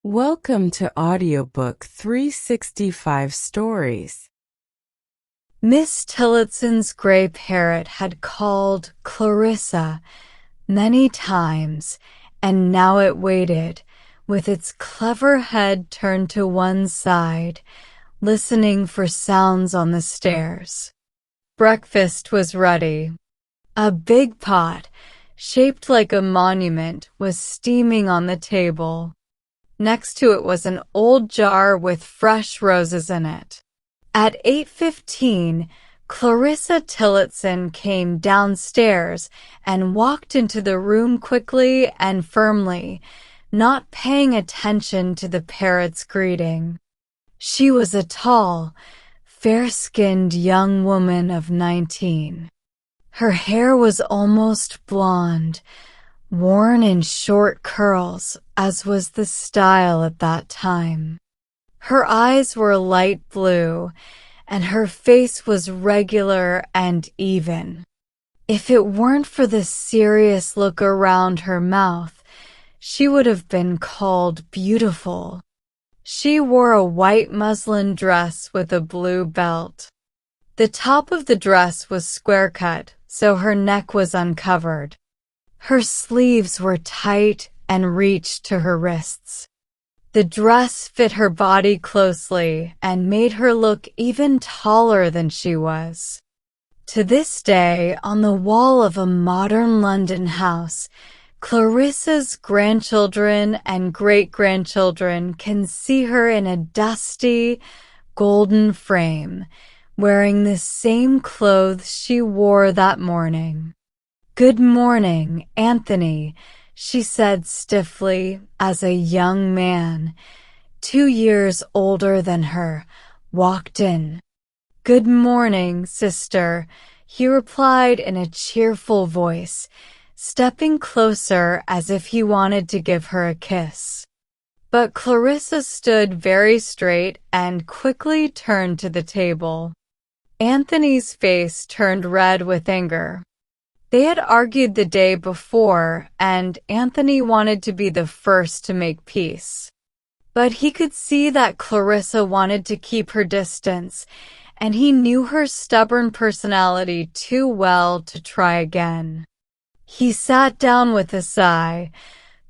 Welcome to Audiobook 365 Stories. Miss Tillotson's gray parrot had called Clarissa many times, and now it waited, with its clever head turned to one side, listening for sounds on the stairs. Breakfast was ready. A big pot, shaped like a monument, was steaming on the table. Next to it was an old jar with fresh roses in it. At 8:15, Clarissa Tillotson came downstairs and walked into the room quickly and firmly, not paying attention to the parrot's greeting. She was a tall, fair-skinned young woman of 19. Her hair was almost blonde, worn in short curls, as was the style at that time. Her eyes were light blue, and her face was regular and even. If it weren't for the serious look around her mouth, she would have been called beautiful. She wore a white muslin dress with a blue belt. The top of the dress was square-cut, so her neck was uncovered. Her sleeves were tight and reached to her wrists. The dress fit her body closely and made her look even taller than she was. To this day, on the wall of a modern London house, Clarissa's grandchildren and great-grandchildren can see her in a dusty, golden frame, wearing the same clothes she wore that morning. "Good morning, Anthony," she said stiffly as a young man, 2 years older than her, walked in. "Good morning, sister," he replied in a cheerful voice, stepping closer as if he wanted to give her a kiss. But Clarissa stood very straight and quickly turned to the table. Anthony's face turned red with anger. They had argued the day before, and Anthony wanted to be the first to make peace. But he could see that Clarissa wanted to keep her distance, and he knew her stubborn personality too well to try again. He sat down with a sigh,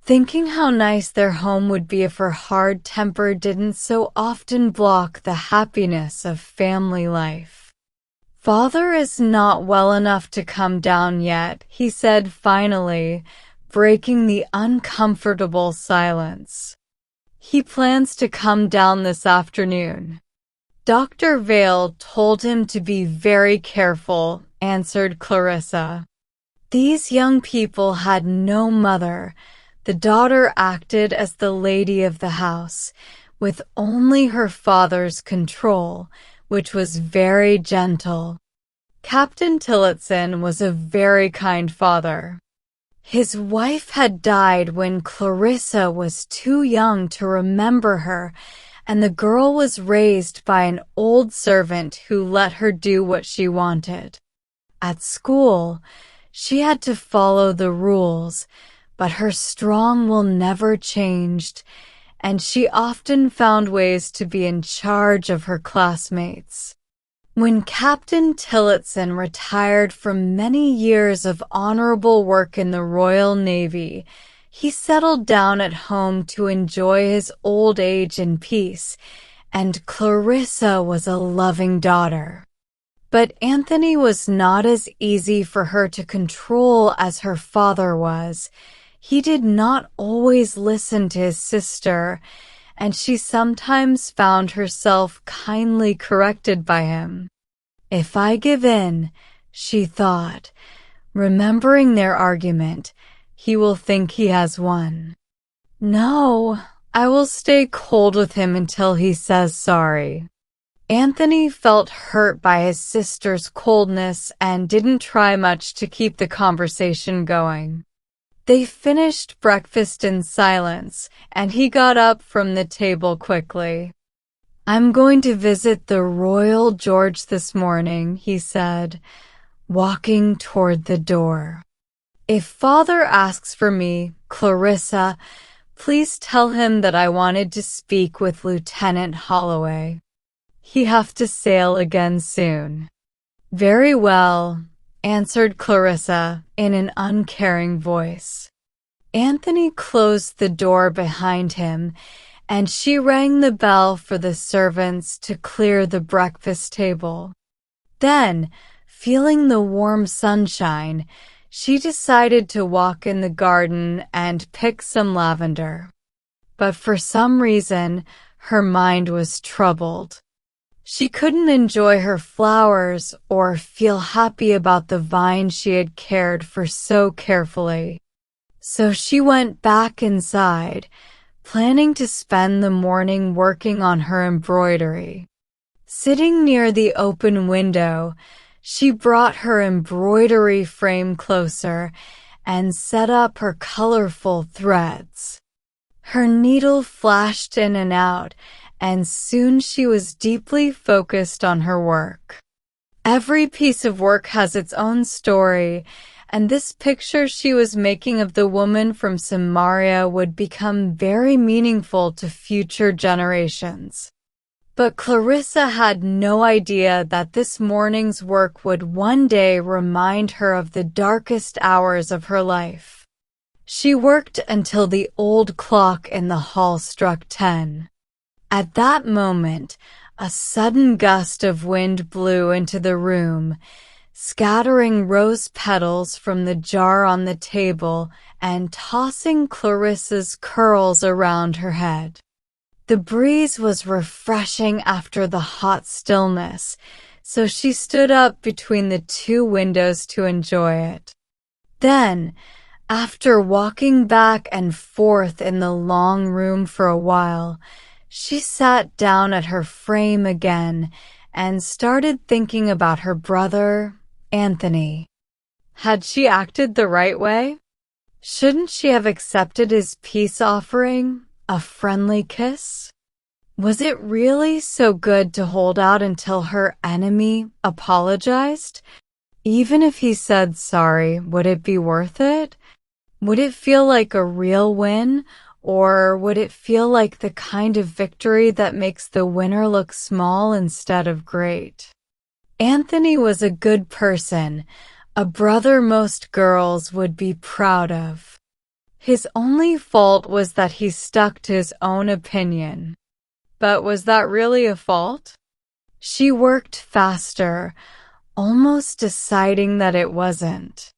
thinking how nice their home would be if her hard temper didn't so often block the happiness of family life. "Father is not well enough to come down yet," he said finally, breaking the uncomfortable silence. "He plans to come down this afternoon." "Dr. Vale told him to be very careful," answered Clarissa. These young people had no mother. The daughter acted as the lady of the house, with only her father's control, which was very gentle. Captain Tillotson was a very kind father. His wife had died when Clarissa was too young to remember her, and the girl was raised by an old servant who let her do what she wanted. At school, she had to follow the rules, but her strong will never changed, and she often found ways to be in charge of her classmates. When Captain Tillotson retired from many years of honorable work in the Royal Navy, he settled down at home to enjoy his old age in peace, and Clarissa was a loving daughter. But Anthony was not as easy for her to control as her father was. He did not always listen to his sister, and she sometimes found herself kindly corrected by him. "If I give in," she thought, remembering their argument, "he will think he has won. No, I will stay cold with him until he says sorry." Anthony felt hurt by his sister's coldness and didn't try much to keep the conversation going. They finished breakfast in silence, and he got up from the table quickly. "I'm going to visit the Royal George this morning," he said, walking toward the door. "If Father asks for me, Clarissa, Please tell him that I wanted to speak with Lieutenant Holloway. He have to sail again soon." "Very well," answered Clarissa in an uncaring voice. Anthony closed the door behind him, and she rang the bell for the servants to clear the breakfast table. Then, feeling the warm sunshine, she decided to walk in the garden and pick some lavender. But for some reason, her mind was troubled. She couldn't enjoy her flowers or feel happy about the vine she had cared for so carefully. So she went back inside, planning to spend the morning working on her embroidery. Sitting near the open window, she brought her embroidery frame closer and set up her colorful threads. Her needle flashed in and out, and soon she was deeply focused on her work. Every piece of work has its own story, and this picture she was making of the woman from Samaria would become very meaningful to future generations. But Clarissa had no idea that this morning's work would one day remind her of the darkest hours of her life. She worked until the old clock in the hall struck 10. At that moment, a sudden gust of wind blew into the room, scattering rose petals from the jar on the table and tossing Clarissa's curls around her head. The breeze was refreshing after the hot stillness, so she stood up between the two windows to enjoy it. Then, after walking back and forth in the long room for a while, she sat down at her frame again and started thinking about her brother, Anthony. Had she acted the right way? Shouldn't she have accepted his peace offering, a friendly kiss? Was it really so good to hold out until her enemy apologized? Even if he said sorry, would it be worth it? Would it feel like a real win? Or would it feel like the kind of victory that makes the winner look small instead of great? Anthony was a good person, a brother most girls would be proud of. His only fault was that he stuck to his own opinion. But was that really a fault? She worked faster, almost deciding that it wasn't.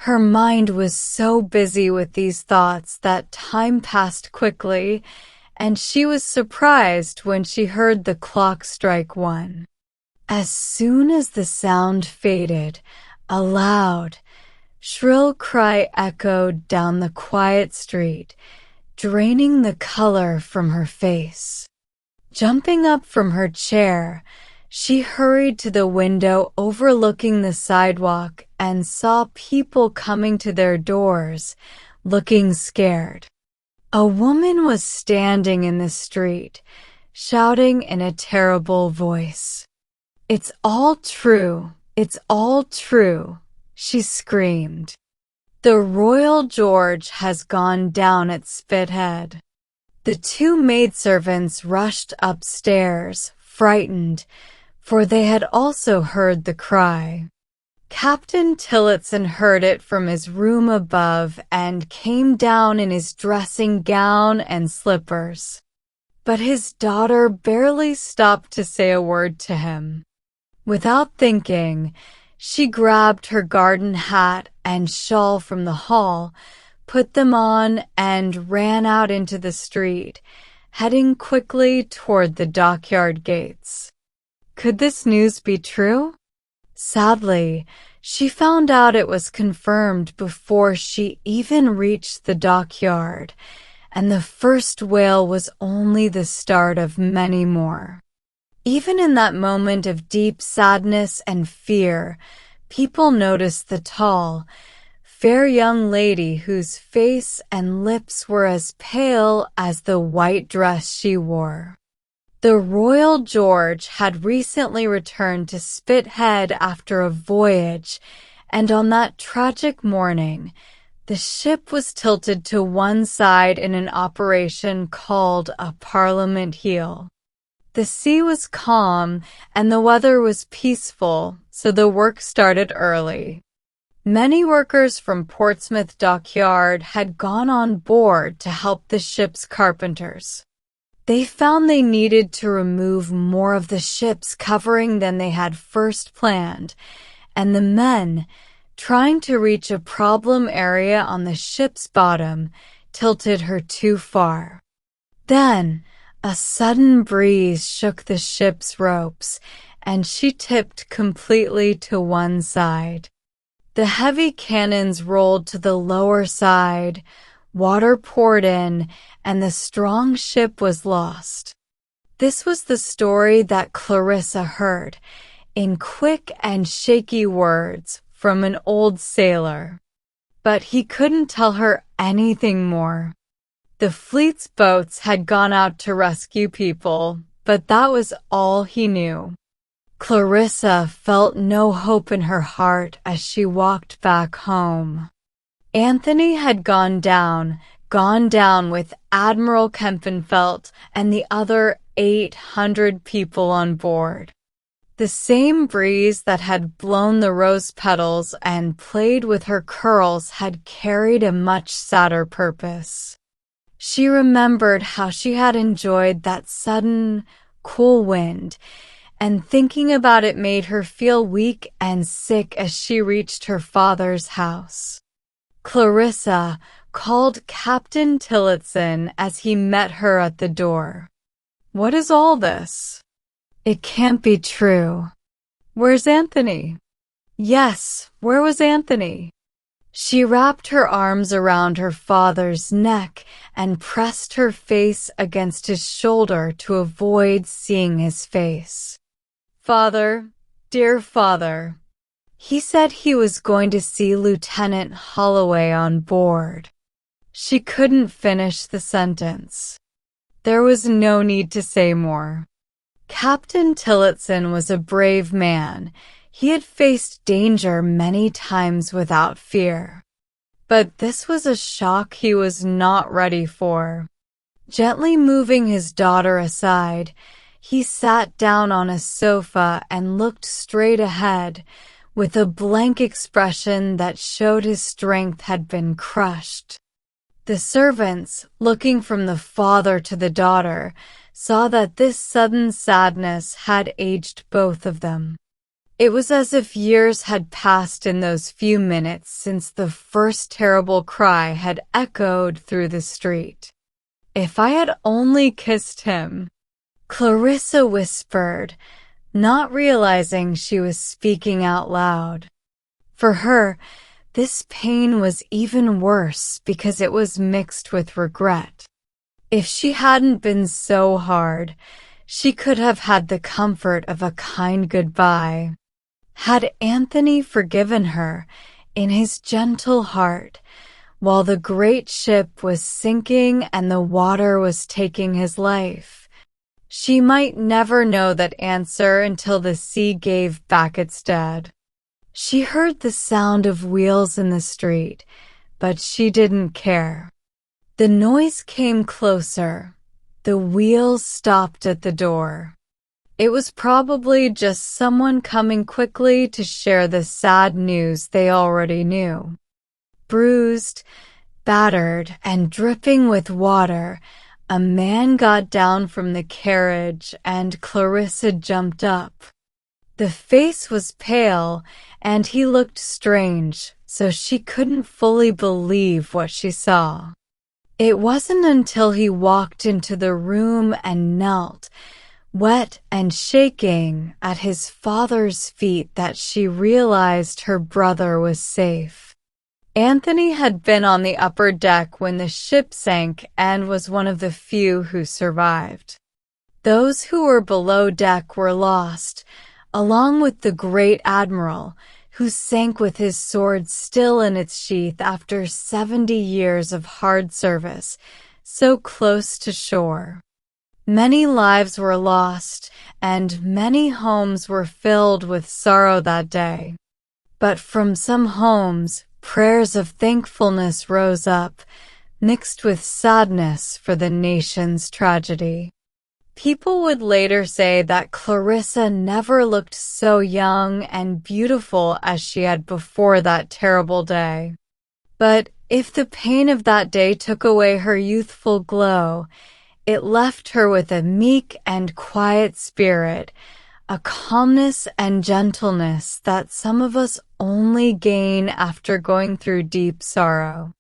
Her mind was so busy with these thoughts that time passed quickly, and she was surprised when she heard the clock strike 1. As soon as the sound faded, a loud, shrill cry echoed down the quiet street, draining the color from her face. Jumping up from her chair, she hurried to the window overlooking the sidewalk and saw people coming to their doors, looking scared. A woman was standing in the street, shouting in a terrible voice. "It's all true, it's all true," she screamed. "The Royal George has gone down at Spithead." The two maidservants rushed upstairs, frightened, for they had also heard the cry. Captain Tillotson heard it from his room above and came down in his dressing gown and slippers. But his daughter barely stopped to say a word to him. Without thinking, she grabbed her garden hat and shawl from the hall, put them on, and ran out into the street, heading quickly toward the dockyard gates. Could this news be true? Sadly, she found out it was confirmed before she even reached the dockyard, and the first whale was only the start of many more. Even in that moment of deep sadness and fear, people noticed the tall, fair young lady whose face and lips were as pale as the white dress she wore. The Royal George had recently returned to Spithead after a voyage, and on that tragic morning, The ship was tilted to one side in an operation called a Parliament heel. The sea was calm and the weather was peaceful, so the work started early. Many workers from Portsmouth Dockyard had gone on board to help the ship's carpenters. They found they needed to remove more of the ship's covering than they had first planned, and the men, trying to reach a problem area on the ship's bottom, tilted her too far. Then, a sudden breeze shook the ship's ropes, and she tipped completely to one side. The heavy cannons rolled to the lower side, water poured in, and the strong ship was lost. This was the story that Clarissa heard, in quick and shaky words, from an old sailor. But he couldn't tell her anything more. The fleet's boats had gone out to rescue people, but that was all he knew. Clarissa felt no hope in her heart as she walked back home. Anthony had gone down with Admiral Kempenfelt and the other 800 people on board. The same breeze that had blown the rose petals and played with her curls had carried a much sadder purpose. She remembered how she had enjoyed that sudden, cool wind, and thinking about it made her feel weak and sick as she reached her father's house. Clarissa called Captain Tillotson as he met her at the door. "What is all this? It can't be true. Where's Anthony?" "Yes, where was Anthony?" She wrapped her arms around her father's neck and pressed her face against his shoulder to avoid seeing his face. "Father, dear father, he said he was going to see Lieutenant Holloway on board." She couldn't finish the sentence. There was no need to say more. Captain Tillotson was a brave man. He had faced danger many times without fear. But this was a shock he was not ready for. Gently moving his daughter aside, he sat down on a sofa and looked straight ahead, with a blank expression that showed his strength had been crushed. The servants, looking from the father to the daughter, saw that this sudden sadness had aged both of them. It was as if years had passed in those few minutes since the first terrible cry had echoed through the street. "If I had only kissed him," Clarissa whispered, not realizing she was speaking out loud. For her, this pain was even worse because it was mixed with regret. If she hadn't been so hard, she could have had the comfort of a kind goodbye. Had Anthony forgiven her in his gentle heart, while the great ship was sinking and the water was taking his life? She might never know that answer until the sea gave back its dead. She heard the sound of wheels in the street, but she didn't care. The noise came closer. The wheels stopped at the door. It was probably just someone coming quickly to share the sad news they already knew. Bruised, battered, and dripping with water, a man got down from the carriage and Clarissa jumped up. The face was pale and he looked strange, so she couldn't fully believe what she saw. It wasn't until he walked into the room and knelt, wet and shaking, at his father's feet that she realized her brother was safe. Anthony had been on the upper deck when the ship sank and was one of the few who survived. Those who were below deck were lost, along with the great admiral, who sank with his sword still in its sheath after 70 years of hard service, so close to shore. Many lives were lost, and many homes were filled with sorrow that day. But from some homes, prayers of thankfulness rose up, mixed with sadness for the nation's tragedy. People would later say that Clarissa never looked so young and beautiful as she had before that terrible day. But if the pain of that day took away her youthful glow, it left her with a meek and quiet spirit, a calmness and gentleness that some of us only gain after going through deep sorrow.